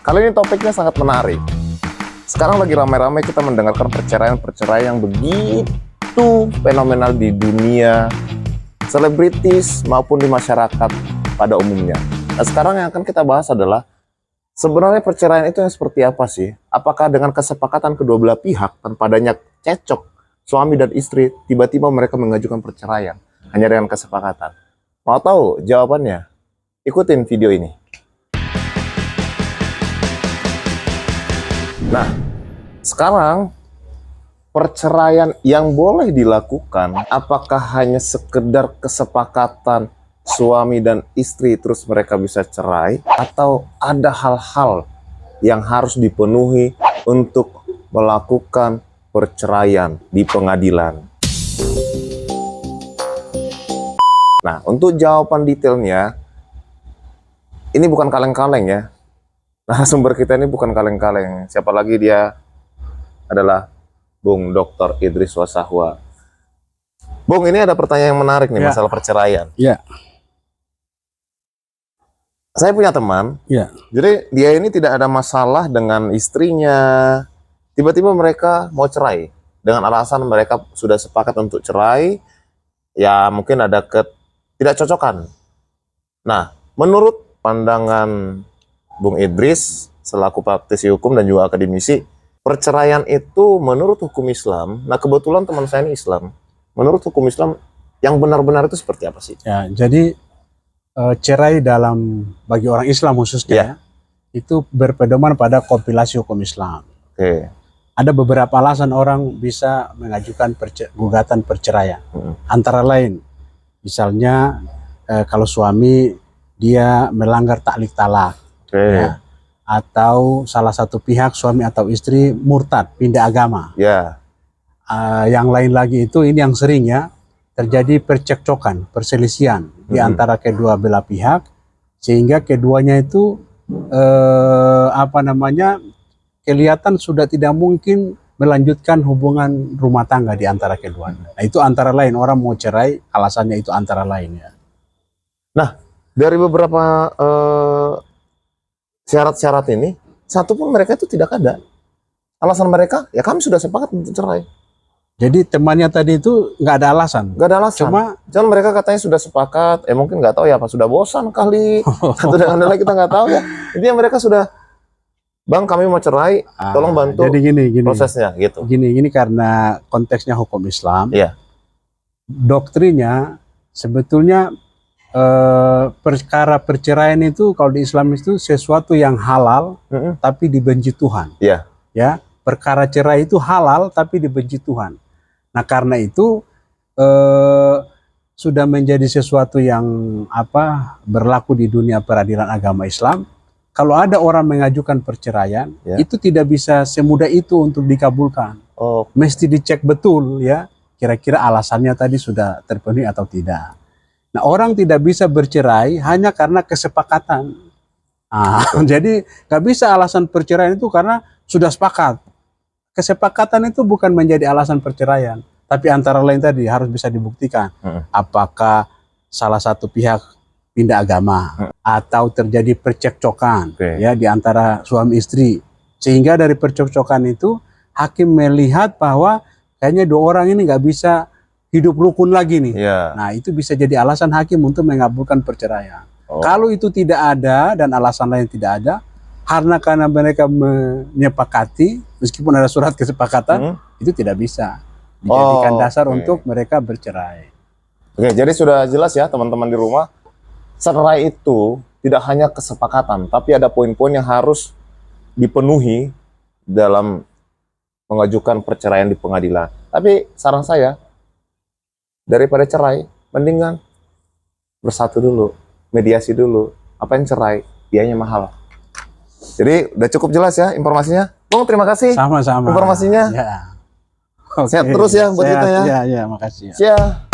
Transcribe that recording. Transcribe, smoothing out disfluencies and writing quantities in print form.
Kali ini topiknya sangat menarik. Sekarang lagi ramai-ramai kita mendengarkan perceraian-perceraian yang begitu fenomenal di dunia selebritis maupun di masyarakat pada umumnya. Nah, sekarang yang akan kita bahas adalah sebenarnya perceraian itu yang seperti apa sih? Apakah dengan kesepakatan kedua belah pihak tanpa adanya cecok suami dan istri tiba-tiba mereka mengajukan perceraian hanya dengan kesepakatan? Mau tahu jawabannya? Ikutin video ini. Nah, sekarang perceraian yang boleh dilakukan apakah hanya sekedar kesepakatan suami dan istri terus mereka bisa cerai, atau ada hal-hal yang harus dipenuhi untuk melakukan perceraian di pengadilan? Nah, untuk jawaban detailnya, ini bukan kaleng-kaleng ya. Narasumber kita ini bukan kaleng-kaleng. Siapa lagi dia? Adalah Bung Dr. Idris Wasahwa. Bung, ini ada pertanyaan yang menarik nih, masalah perceraian. Ya. Saya punya teman, jadi dia ini tidak ada masalah dengan istrinya. Tiba-tiba mereka mau cerai. Dengan alasan mereka sudah sepakat untuk cerai, ya mungkin ada ketidakcocokan. Nah, menurut pandangan Bung Idris, selaku praktisi hukum dan juga akademisi, perceraian itu menurut hukum Islam, nah kebetulan teman saya ini Islam, menurut hukum Islam yang benar-benar itu seperti apa sih? Ya, jadi cerai bagi orang Islam khususnya itu berpedoman pada kompilasi hukum Islam. Ada beberapa alasan orang bisa mengajukan gugatan perceraian. Antara lain, misalnya kalau suami dia melanggar taklik talak, ya, atau salah satu pihak suami atau istri murtad, pindah agama. Yang lain lagi itu ini yang sering ya, terjadi percekcokan, perselisihan di antara kedua belah pihak, sehingga keduanya itu kelihatan sudah tidak mungkin melanjutkan hubungan rumah tangga di antara keduanya. Nah, itu antara lain orang mau cerai, alasannya itu antara lain ya. Nah, dari beberapa syarat-syarat ini, satu pun mereka itu tidak ada. Alasan mereka, ya kami sudah sepakat untuk cerai. Jadi temannya tadi itu nggak ada alasan. Nggak ada alasan. Cuma mereka katanya sudah sepakat, mungkin nggak tahu ya, apa sudah bosan kali. Satu dengan lain kita nggak tahu ya. Intinya mereka sudah, Bang kami mau cerai, tolong bantu jadi gini, prosesnya gitu. Gini karena konteksnya hukum Islam, doktrinnya sebetulnya perkara perceraian itu kalau di Islam itu sesuatu yang halal tapi dibenci Tuhan. Ya, perkara cerai itu halal tapi dibenci Tuhan. Nah, karena itu sudah menjadi sesuatu yang berlaku di dunia peradilan agama Islam. Kalau ada orang mengajukan perceraian, itu tidak bisa semudah itu untuk dikabulkan. Mesti dicek betul ya, kira-kira alasannya tadi sudah terpenuhi atau tidak. Nah, orang tidak bisa bercerai hanya karena kesepakatan. Jadi nggak bisa alasan perceraian itu karena sudah sepakat. Kesepakatan itu bukan menjadi alasan perceraian, tapi antara lain tadi harus bisa dibuktikan. Apakah salah satu pihak pindah agama atau terjadi percekcokan ya di antara suami istri, sehingga dari percekcokan itu hakim melihat bahwa kayaknya dua orang ini nggak bisa hidup rukun lagi nih. Nah, itu bisa jadi alasan hakim untuk mengabulkan perceraian. Kalau itu tidak ada dan alasan lain tidak ada, karena mereka menyepakati, meskipun ada surat kesepakatan, itu tidak bisa dijadikan dasar untuk mereka bercerai. Jadi sudah jelas ya teman-teman di rumah, cerai itu tidak hanya kesepakatan, tapi ada poin-poin yang harus dipenuhi dalam mengajukan perceraian di pengadilan. Tapi saran saya, daripada cerai, mendingan bersatu dulu, mediasi dulu. Apa yang cerai, biayanya mahal. Jadi udah cukup jelas ya informasinya. Bung, terima kasih. Sama-sama. Informasinya. Sehat terus ya buat kita ya. Ya, makasih. Ya.